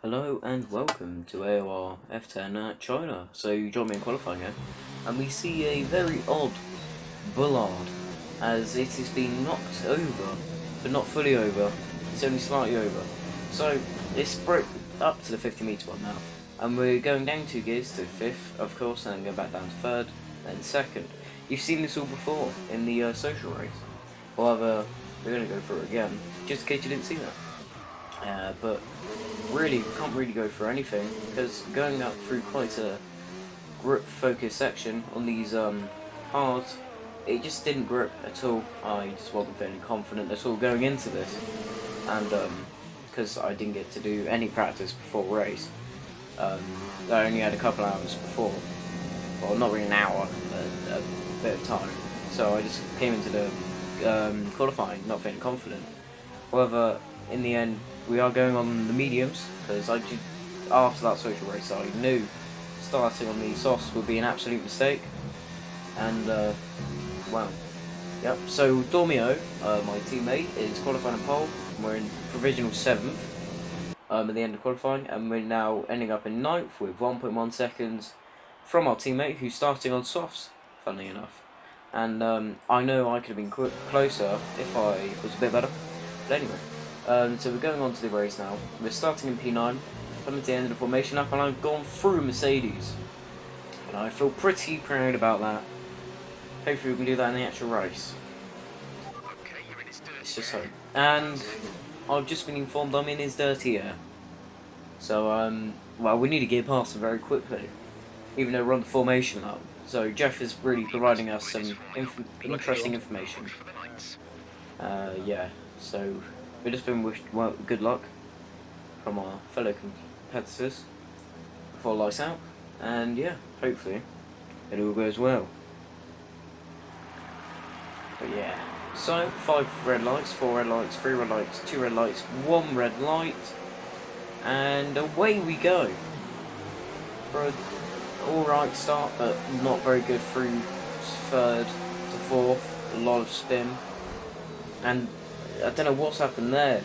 Hello and welcome to AOR F10 China. So you joined me in qualifying here, and we see a very odd Bullard as it has been knocked over, but not fully over. It's only slightly over. So it's broke up to the 50-meter one now, and we're going down 2 gears to fifth, of course, and then go back down to third, then second. You've seen this all before in the social race. However, we're going to go through it again, just in case you didn't see that. But really can't really go for anything because going up through quite a grip focused section on these hards, it just didn't grip at all. I just wasn't feeling confident at all going into this, and because I didn't get to do any practice before race. I only had a couple hours before, well, not really an hour, but a bit of time. So I just came into the qualifying not feeling confident. However, in the end, we are going on the mediums because after that social race, I knew starting on the softs would be an absolute mistake. And well, yep. So Dormio, my teammate, is qualifying in pole. We're in provisional 7th at the end of qualifying, and we're now ending up in 9th with 1.1 seconds from our teammate who's starting on softs. Funnily enough, and I know I could have been closer if I was a bit better. But anyway. So we're going on to the race now. We're starting in P9, coming to the end of the formation up, and I've gone through Mercedes. And I feel pretty proud about that. Hopefully we can do that in the actual race. It's just hope. And I've just been informed I'm in his dirty air. So, well, we need to get past him very quickly, even though we're on the formation up. So Jeff is really providing us some interesting information. Yeah, so we've just been wished good luck from our fellow competitors before lights out, and yeah, hopefully it all goes well. But yeah, so 5 red lights, 4 red lights, 3 red lights, 2 red lights, 1 red light, and away we go for an alright start, but not very good through 3rd to 4th, a lot of spin, and I don't know what's happened there.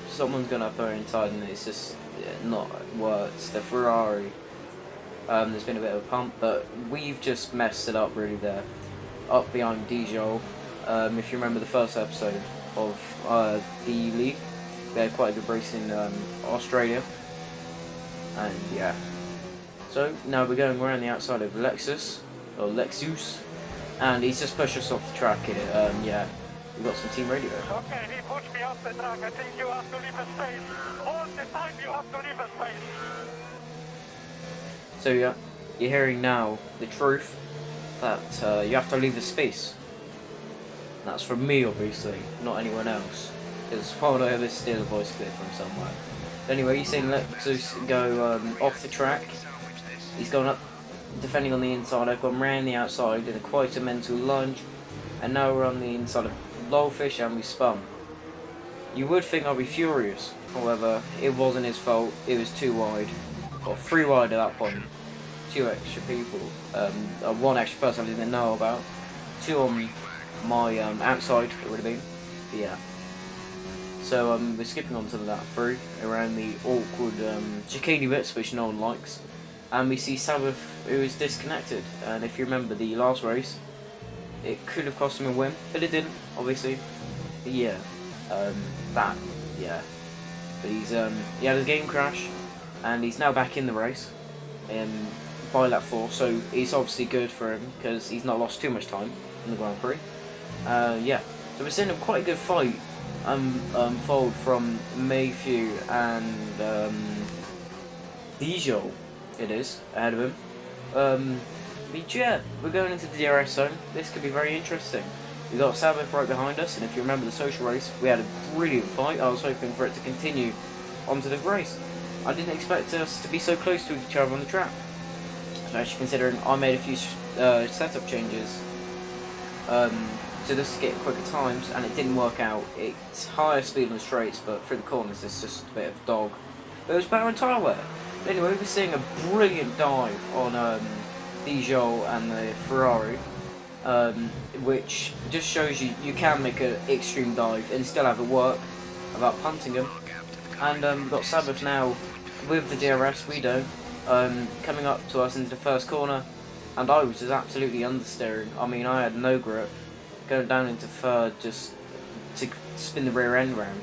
Someone's gone up there inside and it's just not worked. The Ferrari, there's been a bit of a pump, but we've just messed it up really there. Up behind Dijol. If you remember the first episode of the league, they had quite a good race in Australia. And yeah. So now we're going around the outside of Lexus, and he's just pushed us off the track here. Yeah. We've got some team radio. Okay, he pushed me off the track. I think you have to leave a space. All the time you have to leave a space. So yeah, you're hearing now the truth that you have to leave a space. And that's from me, obviously, not anyone else. Because why would I ever steal a voice clip from somewhere? Anyway, you're seeing Lexus go off the track. He's gone up, defending on the inside. I've gone round the outside in quite a mental lunge. And now we're on the inside of Lolfish and we spun. You would think I'd be furious, however, it wasn't his fault, it was too wide. Or 3 wide at that point. 2 extra people. 1 extra person I didn't know about. 2 on my outside, it would have been. But yeah. So we're skipping on to that through around the awkward chicane bits which no one likes. And we see Sabbath who is disconnected. And if you remember the last race, it could have cost him a win, but it didn't, obviously. But yeah, yeah. But he had a game crash, and he's now back in the race, by lap 4. So it's obviously good for him because he's not lost too much time in the Grand Prix. Yeah. So we're seeing a quite a good fight unfold from Mayhew and Dijol. It is ahead of him. But yeah, we're going into the DRS zone. This could be very interesting. We've got Sabbath right behind us, and if you remember the social race, we had a brilliant fight. I was hoping for it to continue onto the race. I didn't expect us to be so close to each other on the track. Especially considering I made a few setup changes to just get quicker times, and it didn't work out. It's higher speed on the straights, but through the corners it's just a bit of dog. But it was better on tyre wear. But anyway, we're seeing a brilliant dive on Dijol and the Ferrari, which just shows you can make an extreme dive and still have it work without punting them. And we've got Sabbath now with the DRS, we don't. Coming up to us into the first corner, and I was just absolutely understeering. I mean, I had no grip. Going down into third just to spin the rear end round.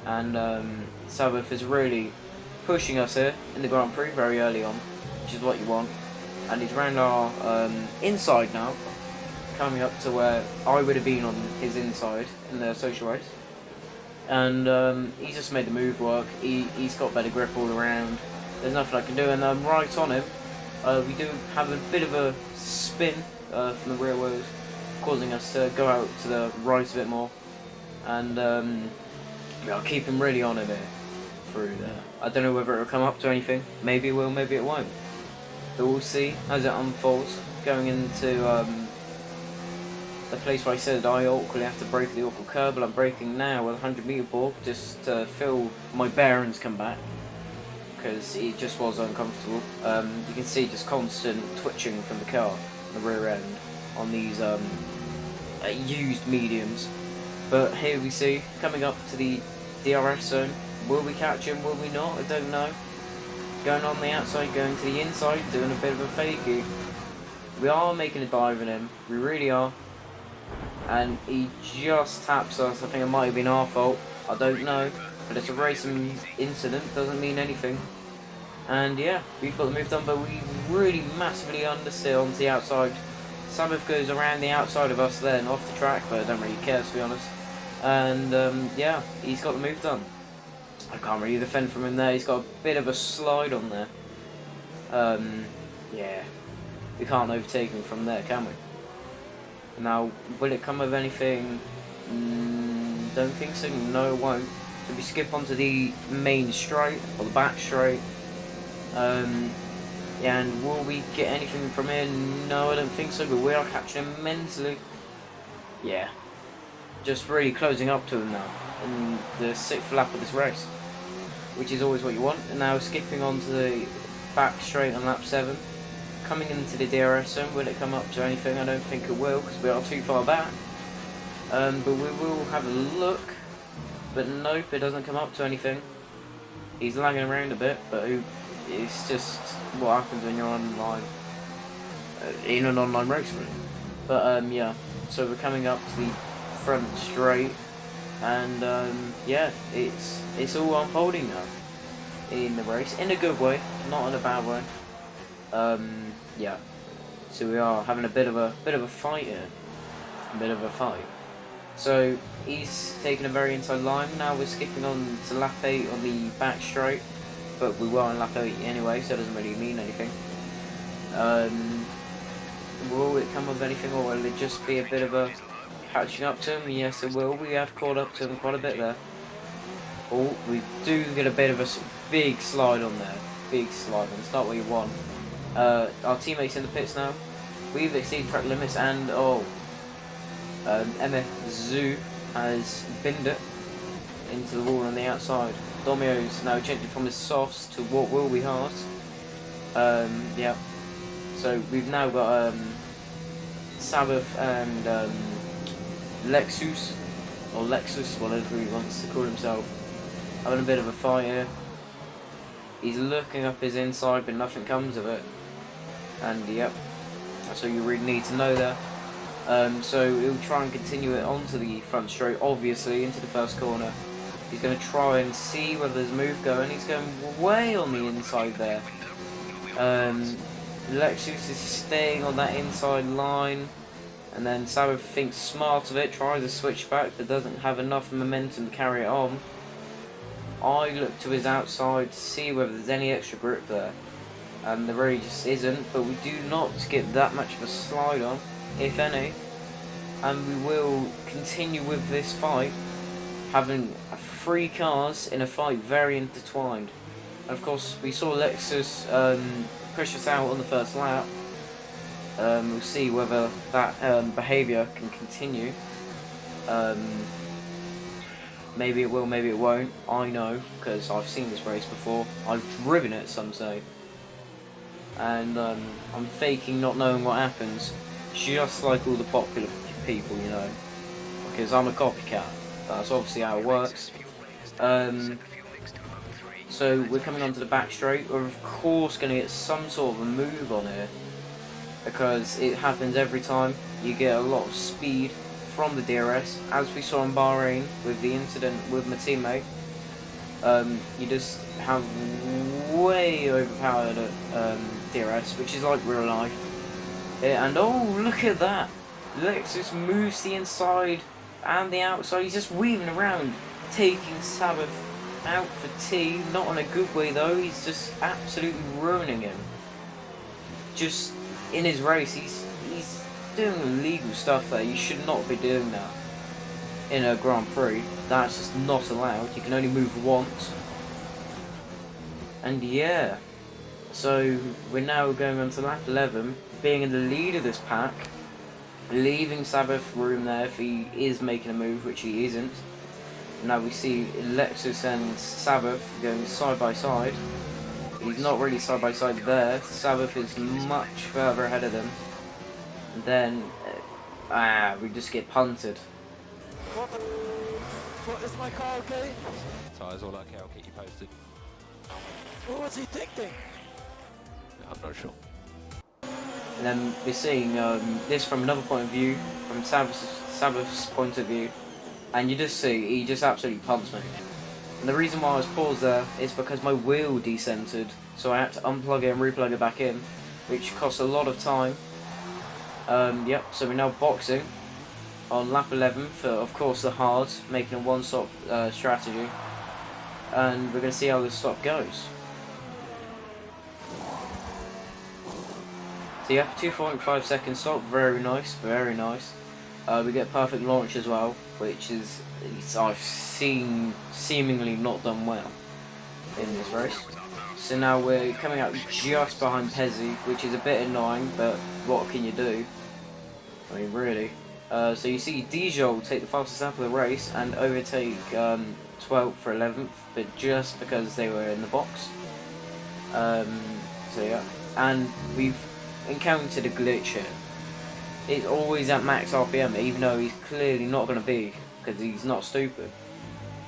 And Sabbath is really pushing us here in the Grand Prix very early on, which is what you want. And he's round our inside now, coming up to where I would have been on his inside in the social race. And he's just made the move work. He's got better grip all around. There's nothing I can do, and I'm right on him. We do have a bit of a spin from the rear wheels, causing us to go out to the right a bit more. And I'll keep him really on him here through there. I don't know whether it will come up to anything. Maybe it will, maybe it won't. But we'll see as it unfolds. Going into the place where I said I awkwardly have to brake the awkward curb, but I'm braking now with a 100-meter board just to feel my bearings come back, because it just was uncomfortable. You can see just constant twitching from the car, the rear end, on these used mediums. But here we see, coming up to the DRS zone, will we catch him, will we not, I don't know. Going on the outside, going to the inside, doing a bit of a fakie. We are making a dive in him, we really are. And he just taps us. I think it might have been our fault, I don't know. But it's a racing incident, doesn't mean anything. And yeah, we've got the move done, but we really massively understeer onto the outside. Sabbath goes around the outside of us then, off the track, but I don't really care, to be honest. And yeah, he's got the move done. I can't really defend from him there. He's got a bit of a slide on there. Yeah, we can't overtake him from there, can we? Now, will it come with anything? Don't think so. No, it won't. So we skip onto the main straight, or the back straight. Yeah, and will we get anything from here? No, I don't think so, but we are catching him mentally. Yeah. Just really closing up to him now in the 6th lap of this race, which is always what you want. And now skipping onto the back straight on lap 7. Coming into the DRS zone, will it come up to anything? I don't think it will, because we are too far back. But we will have a look. But nope, it doesn't come up to anything. He's lagging around a bit, but it's just what happens when you're online. In an online race, really. But yeah, so we're coming up to the front straight. And yeah, it's all unfolding now in the race. In a good way, not in a bad way. Yeah, so we are having a bit of a fight here, a bit of a fight. So he's taking a very inside line. Now we're skipping on to lap 8 on the back straight, but we were on lap 8 anyway, so it doesn't really mean anything. Will it come with anything, or will it just be a bit of a catching up to him? Yes, it will. We have caught up to him quite a bit there. Oh, we do get a bit of a big slide on there. Big slide, and it's not what you want. Our teammates in the pits now. We've exceeded track limits, and MF Zoo has binned it into the wall on the outside. Domio's now changing from his softs to what will be hards. Yeah. So we've now got Sabbath and Lexus, or Lexus, whatever he wants to call himself, having a bit of a fight here. He's looking up his inside, but nothing comes of it. And yep, that's all you really need to know there. So he'll try and continue it onto the front straight, obviously, into the first corner. He's going to try and see whether there's a move going. He's going way on the inside there. Lexus is staying on that inside line. And then Sabbath thinks smart of it, tries to switch back, but doesn't have enough momentum to carry it on. I look to his outside to see whether there's any extra grip there. And there really just isn't, but we do not get that much of a slide on, if any. And we will continue with this fight, having 3 cars in a fight very intertwined. And of course, we saw Lexus push us out on the first lap. We'll see whether that behaviour can continue. Maybe it will, maybe it won't. I know, because I've seen this race before. I've driven it, some say. And I'm faking not knowing what happens, just like all the popular people, you know. Because I'm a copycat. That's obviously how it works. So we're coming onto the back straight. We're of course going to get some sort of a move on here, because it happens every time. You get a lot of speed from the DRS, as we saw in Bahrain with the incident with my teammate. You just have way overpowered DRS, which is like real life. And oh, look at that! Lexus moves the inside and the outside. He's just weaving around, taking Sabbath out for T. Not in a good way though. He's just absolutely ruining him. Just in his race, he's doing illegal stuff there. You should not be doing that in a Grand Prix. That's just not allowed. You can only move once. And yeah, so we're now going on to lap 11, being in the lead of this pack, leaving Sabbath room there if he is making a move, which he isn't. Now we see Lexus and Sabbath going side by side. He's not really side by side there. Sabbath is much further ahead of them. And then, we just get punted. What is my car okay? Tyres all okay, I'll keep you posted. What was he thinking? I'm not sure. And then we're seeing this from another point of view, from Sabbath's point of view. And you just see, he just absolutely punts me. And the reason why I was paused there is because my wheel decentered, so I had to unplug it and replug it back in, which costs a lot of time. Yep, so we're now boxing on lap 11 for, of course, the hards, making a one-stop strategy. And we're going to see how this stop goes. So yeah, 2.5 second stop, very nice, very nice. We get perfect launch as well, which is, I've seen seemingly not done well in this race. So now we're coming out just behind Pezzi, which is a bit annoying, but what can you do? I mean, really. So you see Dijol take the fastest lap of the race and overtake 12th for 11th, but just because they were in the box. So yeah, and we've encountered a glitch here. It's always at max RPM, even though he's clearly not going to be, because he's not stupid.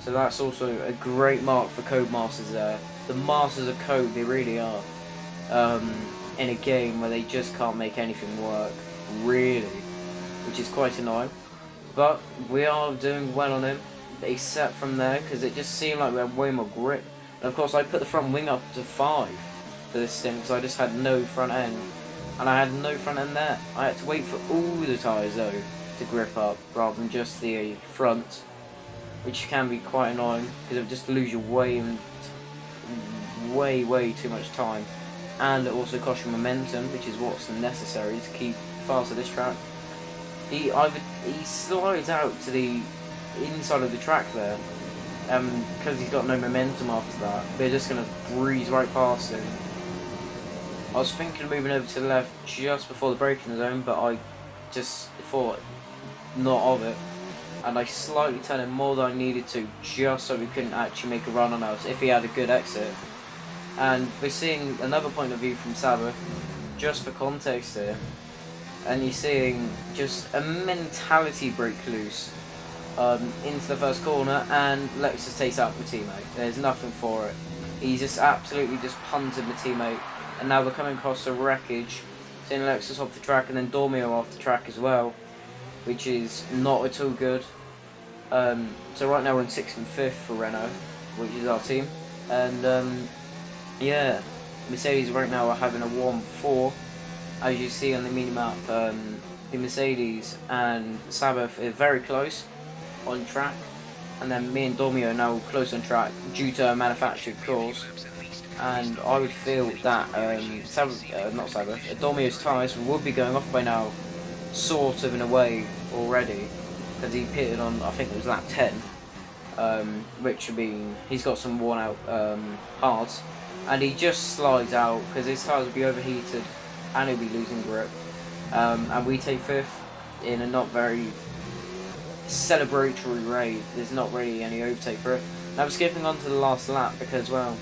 So that's also a great mark for code masters there. The masters of code, they really are. In a game where they just can't make anything work, really, which is quite annoying. But we are doing well on him, except from there, because it just seemed like we had way more grip. And of course I put the front wing up to 5 for this stint, because I just had no front end. And I had no front end there. I had to wait for all the tyres though to grip up, rather than just the front, which can be quite annoying, because it would just lose your way too much time. And it also costs you momentum, which is what's necessary to keep fast at this track. He slides out to the inside of the track there, because he's got no momentum after that. They're just going to breeze right past him. I was thinking of moving over to the left just before the braking zone, but I just thought not of it. And I slightly turned him more than I needed to, just so we couldn't actually make a run on us if he had a good exit. And we're seeing another point of view from Sabbath, just for context here. And you're seeing just a mentality break loose into the first corner, and Lexus takes out my teammate. There's nothing for it. He just absolutely just punted my teammate. And now we're coming across a wreckage, seeing Lexus off the track and then Dormio off the track as well, which is not at all good. So right now we're in 6th and 5th for Renault, which is our team. And yeah, Mercedes right now are having a 1-4. As you see on the mini-map, the Mercedes and Sabbath are very close on track. And then me and Dormio are now close on track due to a manufactured cause. And I would feel that Dormio's tyres would be going off by now, sort of in a way already, because he pitted on, I think it was lap 10, which would be, he's got some worn out hards, and he just slides out because his tyres will be overheated and he'll be losing grip. And we take 5th in a not very celebratory raid. There's not really any overtake for it. Now we're skipping on to the last lap because, well,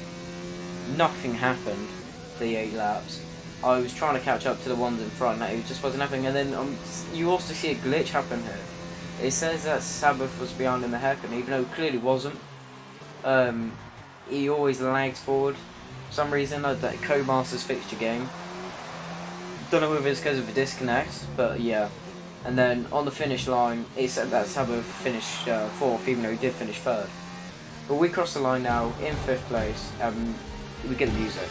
nothing happened for the 8 laps. I was trying to catch up to the ones in front, and it just wasn't happening. And then you also see a glitch happen here. It says that Sabbath was behind in the hairpin, even though it clearly wasn't. he always lags forward. For some reason, that Codemasters fixed your game. Don't know if it's because of a disconnect, but yeah. And then on the finish line, it said that Saba finished 4th, even though he did finish 3rd. But we cross the line now in 5th place, and we get the music.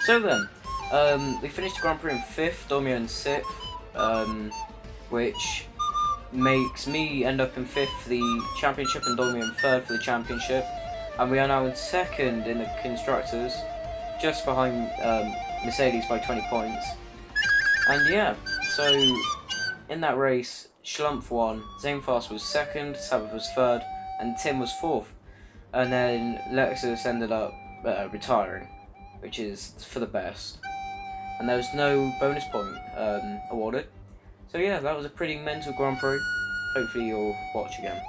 So then, we finished the Grand Prix in 5th, Domio in 6th, which makes me end up in 5th for the championship and Domio in 3rd for the championship. And we are now in 2nd in the constructors, just behind Mercedes by 20 points. And yeah, so in that race, Schlumpf won, Zanefast was 2nd, Sabbath was 3rd, and Tim was 4th. And then Lexus ended up retiring, which is for the best. And there was no bonus point awarded. So yeah, that was a pretty mental Grand Prix. Hopefully you'll watch again.